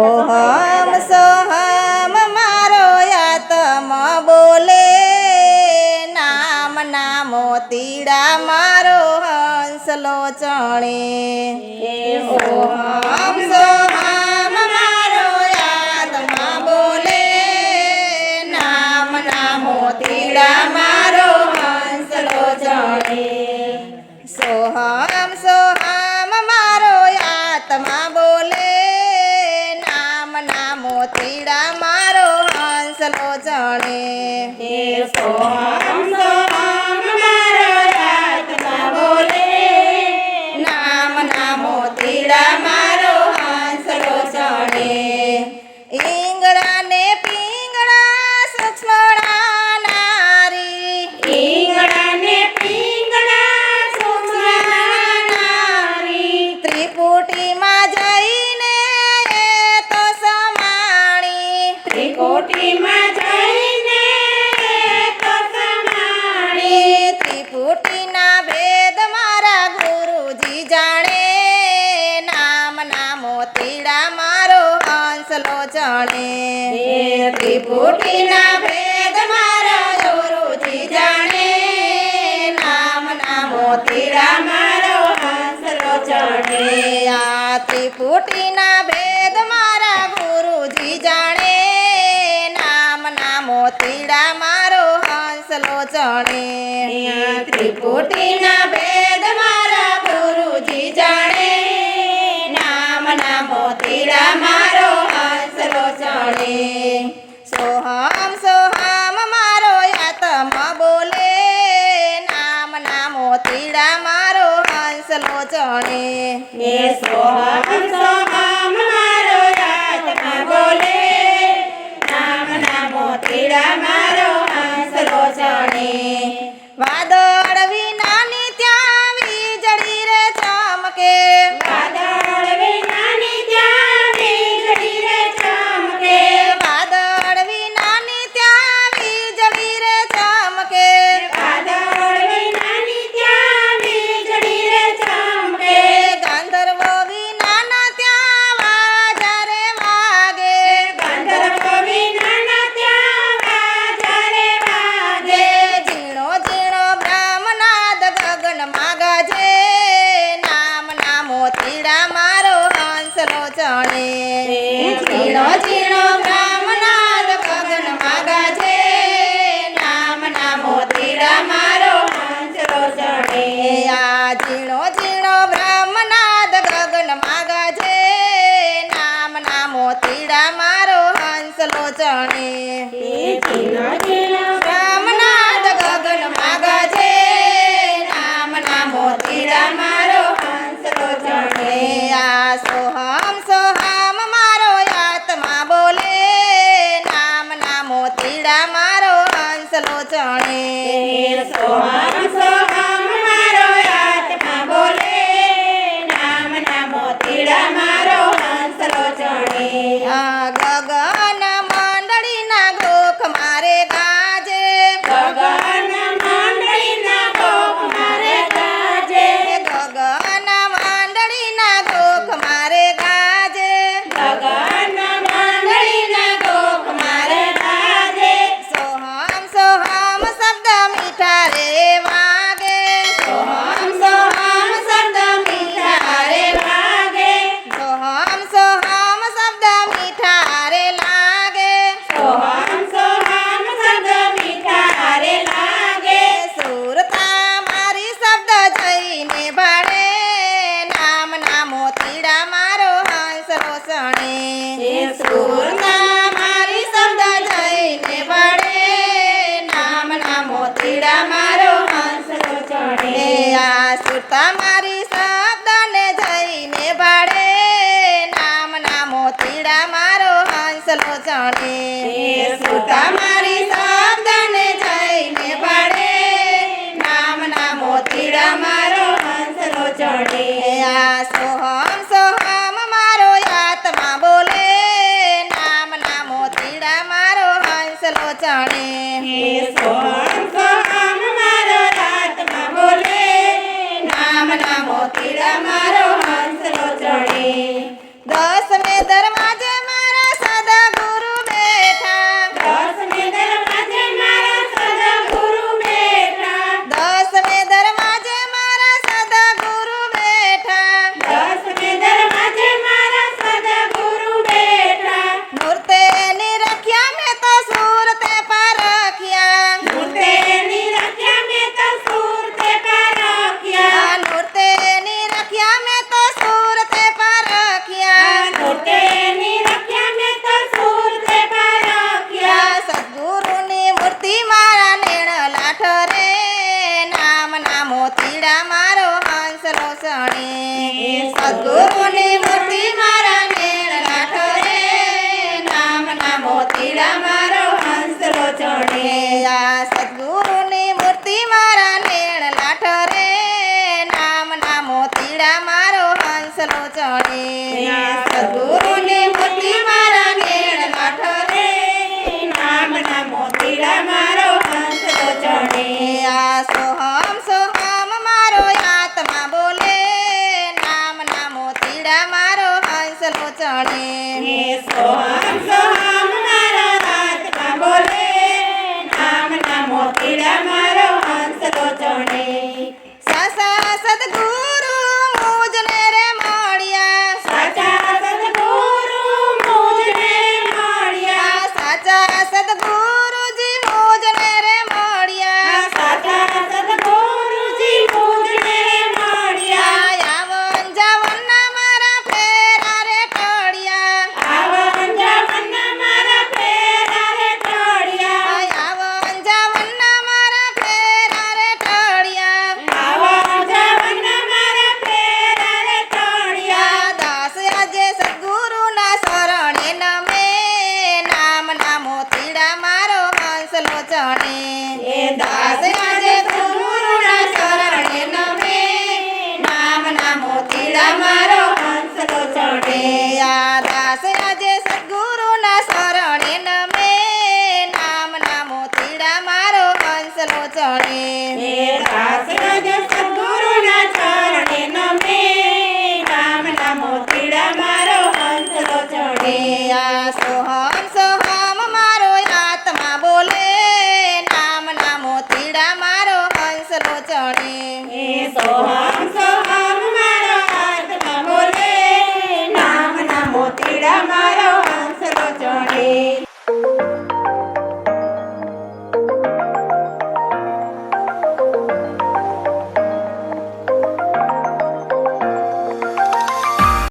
Ohm Soham મારો આત્મા બોલે, નામ ના મોતીડા મારો હંસલો ચણે. ઓહમ સોહમ મારો આત્મા બોલે, નામ ના મોતીડા મારો હંસલો ચણે. સોહમ સોહમ મારો આત્મા બોલે, મોતીડા મારો હંસલો ચણે. સોહમ સોહમ મારો આત્મા બોલે, નામ ના મોતીડા મારો હંસલો ચણે. ઈંગણા ને પીંગણા સૂક્ષ્મણા નારી, ઈંગણા ને પીંગણા સૂક્ષ્મણા નારી, ત્રિપુટીમાં જઈને ત્રિકોટીમાં જઈને તો સમાણી. ત્રિપુટીના ભેદ મારા ગુરુજી જાણે, નામ ના મોતીડા મારો હંસલો ચણે. ત્રિપુટીના ભેદ મારા ગુરુજી જાણે, નામ ના મોતીડા મારો હંસલો ચણે. આ ત્રિપુટીના ભેદ મારા ગુરુજી જાણે, મોતીડા મારો હંસલો ચણે. ત્રિપુટીના ભેદ મારા ગુરુજી જાણે, નામ ના મોતીડા મારો હંસલો ચણે. સોહમ સોહમ મારો આત્મા બોલે, નામ ના મોતીડા મારો હંસલો ચણે. સોહમ સોહમ મારો આત્મા બોલે, મોતીડા મારો હંસલો ચણે. વાદળ વિનાની ત્યાં વીજળી રે ચમકે, વાદળ વિનાની ત્યાં વીજળી રે ચમકે, વાદળ વિનાની ત્યાં વીજળી રે ચમકે, વાદળ વિનાની ત્યાં વીજળી રે ચમકે. ગંધર્વો વિનાના ત્યાં વાજા રે વાગે, ગંધર્વો વિનાના મોતીડા મારો હંસલો ચણે. ઝીણો ઝીણો બ્રહ્મનાદ ગગનમાં ગાજે, નામ ના મોતીડા મારો હંસલો ચણે. આ ઝીણો ઝીણો બ્રહ્મનાદ ગગનમાં ગાજે, નામ ના મોતીડા મારો હંસલો ચણે. ઝીણો ઝીણો બ્રહ્મનાદ ગગનમાં ગાજે, નામ ના મોતીડા મારો હંસલો ચણે. આ સોહમ સોહમ મારો આત્મા બોલે, નામ ના મોતીડા મારો હંસલો ચણે. સોહમ સોહમ મારો આત્મા બોલે, નામ ના મોતીડા મારો હંસલો ચણે. આ ગગન મંડળીના ગોખ મારે ગાજે, ગગન મંડળીના ગોખ મારે ગાજે, ગગન મંડળીના ગોખ મારે ગાજે, ગગન મંડળીના ગોખ મારે ગાજે. સોહમ સોહમ શબ્દ મીઠા રે વાગે, સોહમ સોહમ શબ્દ મીઠા રે વાગે, સોહમ સોહમ શબ્દ મીઠા રે લાગે, સોહમ સોહમ શબ્દ મીઠા રે લાગે. સુરતા મારી શબ્દ જઈને ભાડે, નામ ના મોતીડા મારો હંસલો ચણે. સુરતા મારી શબ્દ જઈને ભાડે, નામ ના મોતીડા મારો હંસલો ચણે. આ સુરતા મારી શબ્દ ને જઈને ભાડે, નામ ના મોતીડા મારો હંસલો ચણે. સુરતા મારી શબ્દ ને જઈને ભાડે, નામ ના મોતીડા મારો હંસલો ચણે. આ સોહમ સોહમ મારો આત્મા બોલે, નામ ના મોતીડા મારો હંસલો ચણે. સોહમ સોહમ મારો આત્મા બોલે, નામ ના મોતીડા મોતીડા મારો હંસલો ચણે દસમે દરવાજે મારા સદગુરુ બેઠા દસમે દરવાજે મારા સદગુરુ બેઠા દસમે દરવાજે મારા સદગુરુ બેઠા દસમે દરવાજે મારા સદગુરુ બેઠા મૂર્તેની રખ્યા મેં તો સુરતે પરખ્યા મૂર્તેની રખ્યા મેં તો સુરતે પરખ્યા મૂર્તેની રખ્યા મેં તો સુરતે પરખ્યા મૂર્તેની રખ્યા મેં તો સુરતે પરખ્યા સદગુરુની મૂર્તિ મારા નેણ લાઠ રે નામના મોતીડા મારો હંસલો ચણે સદગુરુની મૂર્તિ મારા નેણ લાઠ રે નામના મોતીડા મારો હંસલો ચણે આ સદગુરુની મૂર્તિ મારા નેણ લાઠ રે નામના મોતીડા મારો હંસલો ચણે સદગુરુની મૂર્તિ મારા નેણ લાઠ રે નામના મોતીડા મારો હંસલો ચણે આ સોહમ સોહમ મારો આત્મા બોલે નામના મોતીડા મારો હંસલો ચણે સોહમ સોહમ મારા આત્મા બોલે નામના મોતીડા મારો હંસલો ચણે સાસા સદગુરુ મુજને રે મળ્યા સાચા સદગુરુ મુજને મળ્યા સાચા સદગુરુજી મુજને રે મળ્યા સાચા સદગુરુજી મુજને મળ્યા આવન જાવનના મારા ફેરા રે ટળ્યા આવન જાવનના મારા ફેરા રે ટળ્યા આવન જાવનના મારા ફેરા રે ટળ્યા આવન જાવનના મારા ફેરા રે ટળ્યા દાસ આજે સદગુરુના શરણે નમે નામના મોતીડા મારો હંસલો ચણે એ દાસ આજે સદગુરુના શરણે નમે નામના મોતીડા મારો હંસલો ચણે